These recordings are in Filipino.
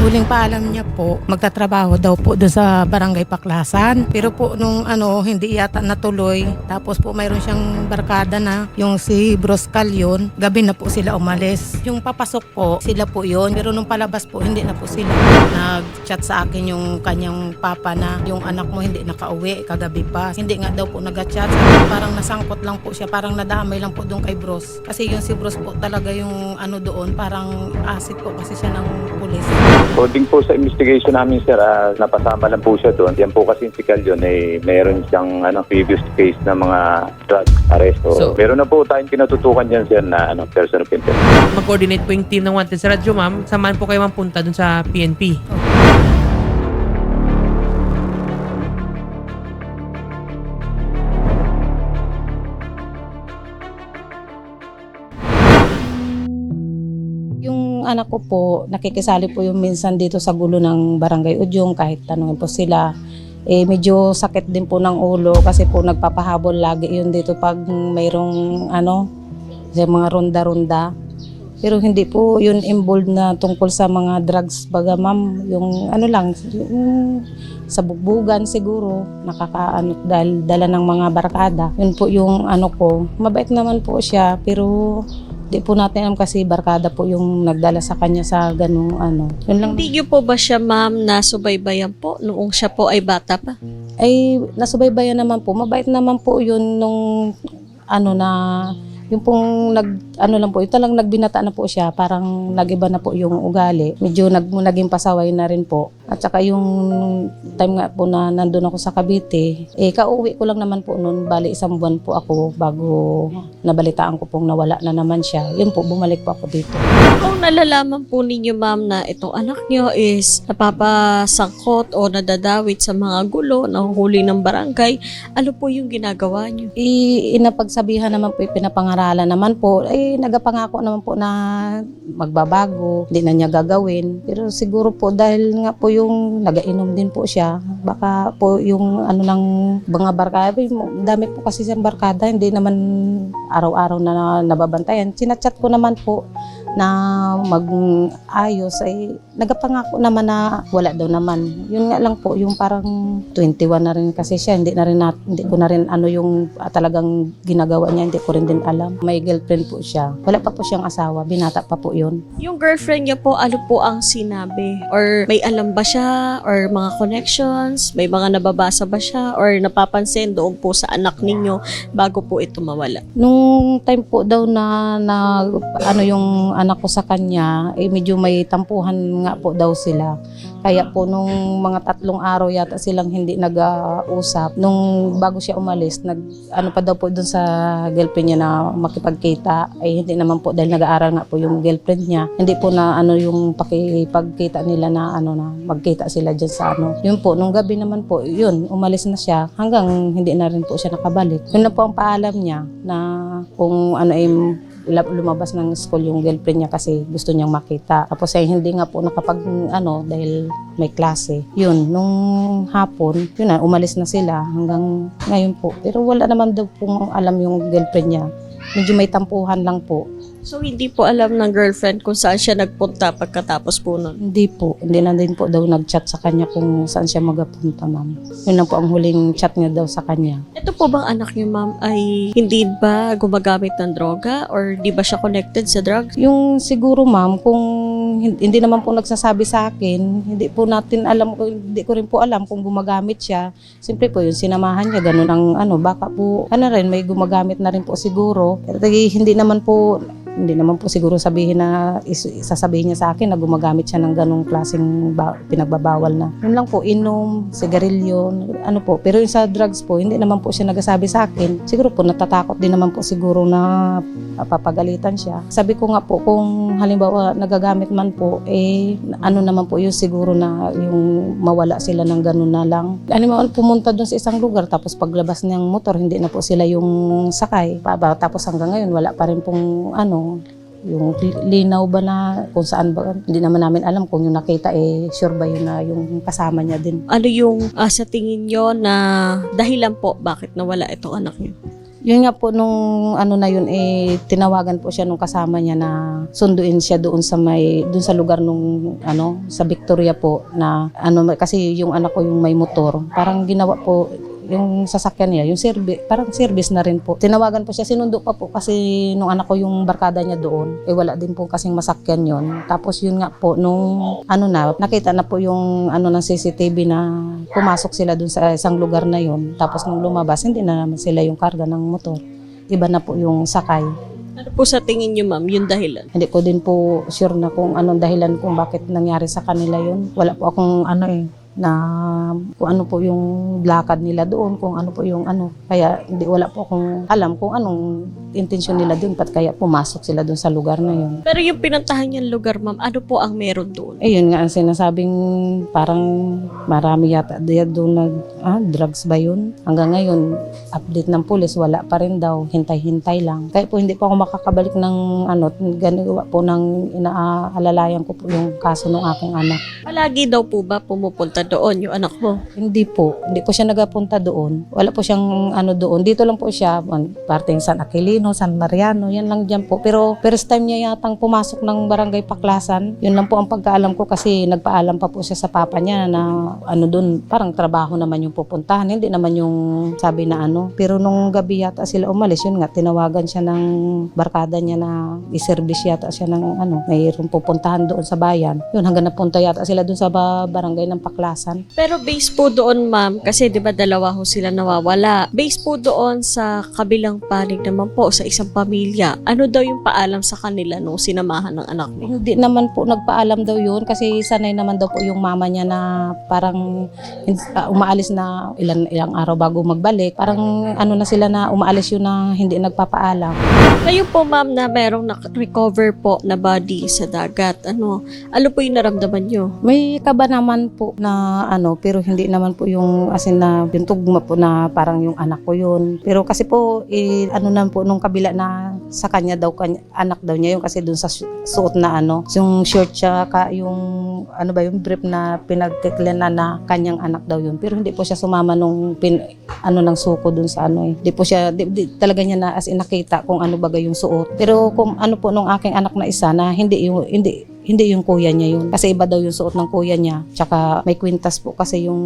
Huling paalam niya po, magtatrabaho daw po doon sa Barangay Paklasan. Pero po nung hindi yata natuloy. Tapos po mayroon siyang barkada na yung si Broscal yun. Gabi na po sila umalis. Yung papasok po, sila po yun. Pero nung palabas po, hindi na po sila. Nag-chat sa akin yung kanyang papa na yung anak mo hindi nakauwi kagabi pa. Hindi nga daw po nag-chat. Parang nasangkot lang po siya. Parang nadamay lang po doon kay Bros. Kasi yung si Bros po talaga yung doon, parang asset po kasi siya ng pulis. According po sa investigation namin, sir, napasama lang po siya doon. Yan po kasi si Calyon mayroon siyang previous case na mga drug arrest. So, meron na po tayong kinatutukan dyan, sir, na person of interest. Mag-coordinate po yung team ng Wanted sa radyo, ma'am. Samahan po kayo punta dun sa PNP. Yung anak ko po, nakikisali po yung minsan dito sa gulo ng Barangay Udyong kahit tanungin po sila. Medyo sakit din po ng ulo kasi po nagpapahabol lagi yun dito pag mayroong sa mga ronda-ronda. Pero hindi po yun involved na tungkol sa mga drugs baga ma'am. Yung yung sa bugbugan siguro, dahil dala ng mga barkada. Yun po yung ko. Mabait naman po siya pero di po natin alam kasi barkada po yung nagdala sa kanya sa ganung Yun lang. Hindi niyo po ba siya, ma'am, nasubaybayan po noong siya po ay bata pa? Ay nasubaybayan naman po. Mabait naman po yun nung yung pong lang po, ito lang nagbinata na po siya, parang nagiba na po yung ugali. Medyo naging pasaway na rin po. At saka yung time nga po na nandun ako sa Cavite, kauwi ko lang naman po noon, bali 1 buwan po ako bago nabalitaan ko pong nawala na naman siya. Yun po, bumalik po ako dito. Kung nalalaman po ninyo, ma'am, na itong anak niyo is napapasangkot o nadadawit sa mga gulo, nahuhuli ng barangay, ano po yung ginagawa niyo? Inapagsabihan naman po, pinapangaralan naman po, nagapangako naman po na magbabago, hindi na niya gagawin. Pero siguro po dahil nga po yung nagainom din po siya, baka po yung ng mga barkada, dami po kasi siyang barkada, hindi naman araw-araw na nababantayan. Sinachat ko naman po na mag-ayos nagapangako naman na wala daw naman. Yun nga lang po, yung parang 21 na rin kasi siya, hindi ko na rin yung talagang ginagawa niya, hindi ko rin din alam. May girlfriend po siya. Wala pa po siyang asawa, binata pa po yun. Yung girlfriend niya po, ano po ang sinabi? Or may alam ba siya? Or mga connections? May mga nababasa ba siya? Or napapansin doon po sa anak ninyo bago po ito mawala? Nung time po daw na yung anak ko sa kanya, medyo may tampuhan nga po daw sila. Kaya po nung mga 3 araw yata silang hindi nag-usap. Nung bago siya umalis, pa daw po dun sa girlfriend niya na makipagkita. Hindi naman po dahil nag-aaral nga po yung girlfriend niya. Hindi po na yung pakipagkita nila na na magkita sila dyan sa Yun po, nung gabi naman po, yun, umalis na siya hanggang hindi na rin po siya nakabalik. Yun na po ang paalam niya na kung lumabas ng school yung girlfriend niya kasi gusto niyang makita. Tapos hindi nga po nakapag dahil may klase. Yun, nung hapon, yun na, umalis na sila hanggang ngayon po. Pero wala naman daw pong alam yung girlfriend niya. Medyo may tampuhan lang po. So, hindi po alam ng girlfriend kung saan siya nagpunta pagkatapos po nun? Hindi po. Hindi na din po daw nag-chat sa kanya kung saan siya magapunta, ma'am. Yun lang po ang huling chat niya daw sa kanya. Ito po bang anak niyo, ma'am, ay hindi ba gumagamit ng droga or di ba siya connected sa drugs? Yung siguro, ma'am, kung hindi naman po nagsasabi sa akin, hindi po natin alam, hindi ko rin po alam kung gumagamit siya. Siyempre po, yung sinamahan niya, ganun ang baka po, may gumagamit na rin po siguro. Pero hindi naman po siguro sasabihin niya sa akin na gumagamit siya ng ganong klaseng pinagbabawal na. Yun lang po, inom, sigarilyo, po. Pero yung sa drugs po, hindi naman po siya nagsasabi sa akin. Siguro po, natatakot din naman po siguro na papagalitan siya. Sabi ko nga po, kung halimbawa nagagamit man po, naman po yung siguro na yung mawala sila ng ganon na lang. Pumunta doon sa isang lugar, tapos paglabas ng motor, hindi na po sila yung sakay. Tapos hanggang ngayon, wala pa rin pong yung linaw ba na kung saan ba, hindi naman namin alam kung yung nakita sure ba yun na yung kasama niya din. Ano yung sa tingin nyo na dahilan po bakit nawala itong anak niyo? Yun nga po nung ano na yun tinawagan po siya nung kasama niya na sunduin siya doon sa lugar nung sa Victoria po na kasi yung anak ko yung may motor. Parang ginawa po yung sasakyan niya, yung parang service na rin po. Tinawagan po siya, sinundo pa po kasi nung anak ko yung barkada niya doon. Wala din po kasing masakyan yon. Tapos yun nga po, nung nakita na po yung ng CCTV na pumasok sila doon sa isang lugar na yon. Tapos nung lumabas, hindi na naman sila yung karga ng motor. Iba na po yung sakay. Ano po sa tingin niyo, ma'am, yung dahilan? Hindi ko din po sure na kung anong dahilan kung bakit nangyari sa kanila yun. Wala po akong na kung ano po yung lakad nila doon, kung ano po yung Kaya wala po akong alam kung anong intensyon nila doon, pat kaya pumasok sila doon sa lugar na yun. Pero yung pinuntahan niyang lugar, ma'am, ano po ang meron doon? Yun nga ang sinasabing parang marami yata doon na drugs ba yun? Hanggang ngayon, update ng pulis, wala pa rin daw, hintay-hintay lang. Kaya po hindi po ako makakabalik ng ganawa po ng inaalalayan ko po yung kaso ng aking anak. Palagi daw po ba pumupunta doon yung anak mo? Hindi po siya nagapunta doon. Wala po siyang doon. Dito lang po siya, parting San Aquilino, San Mariano, yan lang dyan po. Pero first time niya yatang pumasok ng Barangay Paklasan. Yun lang po ang pagkaalam ko kasi nagpaalam pa po siya sa papa niya na doon, parang trabaho naman yung pupuntahan. Hindi naman yung sabi na Pero nung gabi yata sila umalis, yun nga, tinawagan siya ng barkada niya na i-service yata siya ng mayroong pupuntahan doon sa bayan. Yun, hanggang napunta yata sila doon sa barangay ng Paklasan. Pero base po doon, ma'am, kasi di ba dalawa ho sila nawawala. Base po doon sa kabilang panig naman po sa isang pamilya. Ano daw yung paalam sa kanila nung sinamahan ng anak mo? Hindi naman po nagpaalam daw yun kasi sanay naman daw po yung mama niya na parang umaalis na ilang araw bago magbalik. Parang na sila na umaalis yun na hindi nagpapaalam. Kayo po, ma'am, na merong recover po na body sa dagat. Ano po yung naramdaman nyo? May kaba naman po na pero hindi naman po yung na yung tugma po na parang yung anak ko yun. Pero kasi po naman po nung kabila na sa kanya daw anak daw niya yun kasi dun sa suot na yung short siya yung yung brief na pinagkiklenan na kanyang anak daw yun. Pero hindi po siya sumama nung ng suko dun sa Hindi po siya talaga niya na nakita kung ano bagay yung suot. Pero kung po nung aking anak na isa na hindi yung kuya niya yun. Kasi iba daw yung suot ng kuya niya. Tsaka may kwintas po kasi yung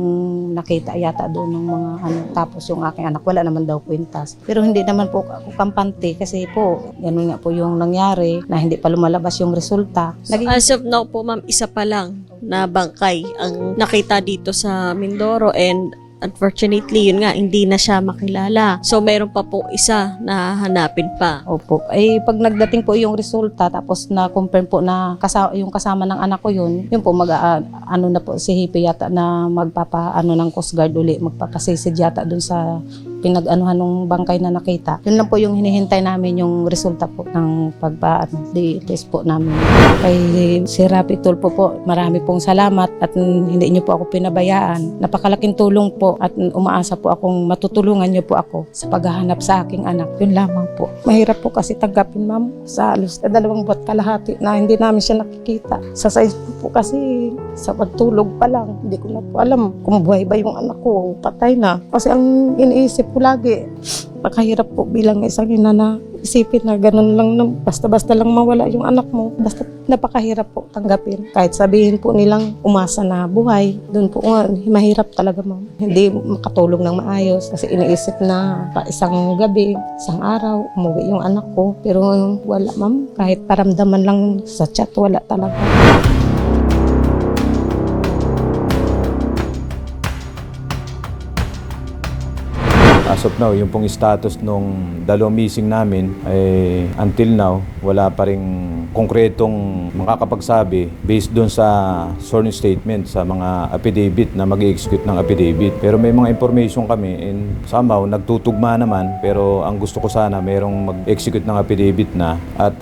nakita yata doon ng mga Tapos yung aking anak, wala naman daw kwintas. Pero hindi naman po ako kampante kasi po, ganun nga po yung nangyari na hindi pa lumalabas yung resulta. As of now po, ma'am, isa pa lang na bangkay ang nakita dito sa Mindoro and unfortunately, yun nga, hindi na siya makilala. So, mayroon pa po isa na hanapin pa. Opo. Pag nagdating po yung resulta, tapos na-confirm po na yung kasama ng anak ko yun po, na po si Hippie yata na ng Coast Guard uli, magpapasisid yata dun sa pinag-anuhan ng bangkay na nakita. Yun lang po yung hinihintay namin yung resulta po ng test po namin. Kay si Rapi Tulfo po, marami pong salamat at hindi niyo po ako pinabayaan. Napakalaking tulong po at umaasa po akong matutulungan niyo po ako sa paghahanap sa aking anak. Yun lamang po. Mahirap po kasi tanggapin, ma'am, sa halos 2 buwan kalahati na hindi namin siya nakikita. Sa size po kasi sa pagtulog pa lang, hindi ko na po alam kung buhay ba yung anak ko o patay na. Kasi ang iniisip ko lagi, pakahirap po bilang isang ina na isipin na ganun lang na basta-basta lang mawala yung anak mo. Basta napakahirap po tanggapin. Kahit sabihin po nilang umasa na buhay, doon po mahirap talaga, ma'am. Hindi makatulog ng maayos kasi iniisip na pa isang gabi, isang araw, umuwi yung anak ko. Pero wala, ma'am. Kahit paramdaman lang sa chat, wala talaga. As of now, yung pong status nung dalawang missing namin ay until now, wala pa ring konkretong makakapagsabi based doon sa sworn statement sa mga affidavit na mag-execute ng affidavit. Pero may mga information kami and somehow nagtutugma naman pero ang gusto ko sana merong mag-execute ng affidavit na at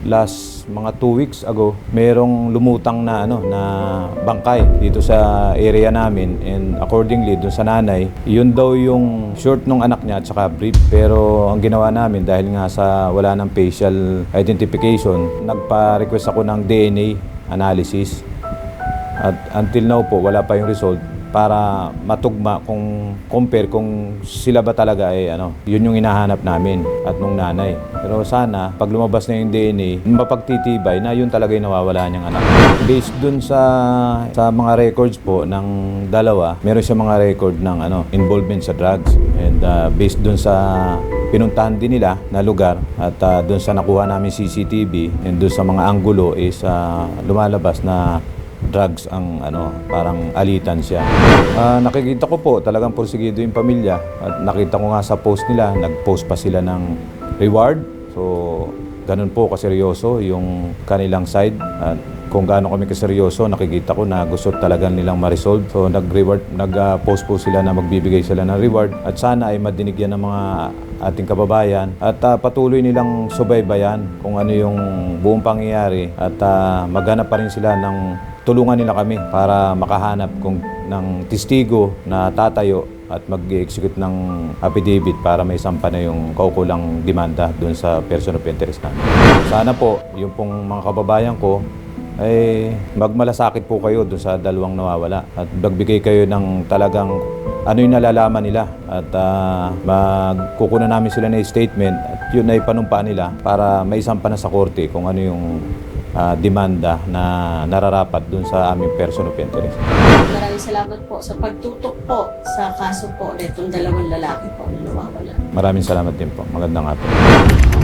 last mga 2 weeks ago, merong lumutang na na bangkay dito sa area namin and accordingly doon sa nanay, yun daw yung short nung anak niya at saka brief. Pero ang ginawa namin dahil nga sa wala ng facial identification, nagpa-request ako ng DNA analysis. At until now po, wala pa yung result. para matugma kung compare kung sila ba talaga yun yung hinahanap namin at nung nanay. Pero sana pag lumabas na yung DNA, mapagtitibay na yun talaga yung nawawala niyang anak. Based dun sa mga records po ng dalawa, meron siya mga record ng involvement sa drugs. And based dun sa pinuntahan din nila na lugar at dun sa nakuha namin CCTV and dun sa mga anggulo is lumalabas na drugs ang parang alitan siya. Nakikita ko po talagang porsigido yung pamilya at nakita ko nga sa post nila, nag-post pa sila ng reward. So ganun po kaseryoso yung kanilang side at kung gaano kami kaseryoso, nakikita ko na gusto talaga nilang ma-resolve. So nag-post po sila na magbibigay sila ng reward at sana ay madinig yan ng mga ating kababayan at patuloy nilang subaybayan kung ano yung buong pangyayari at maghanap pa rin sila ng tulungan nila kami para makahanap ng testigo na tatayo at mag-execute ng affidavit para may sampa na yung kaukulang demanda doon sa person of interest namin. Sana po, yung pong mga kababayan ko, ay magmalasakit po kayo doon sa dalawang nawawala at magbigay kayo ng talagang ano yung nalalaman nila at magkukunan namin sila ng statement at yun ay panumpaan nila para maisampa na sa korte kung ano yung demanda na nararapat doon sa aming person of interest. Maraming salamat po sa pagtutok po sa kaso po nitong dalawang lalaki po na nawawala. Maraming salamat din po. Magandang hapon.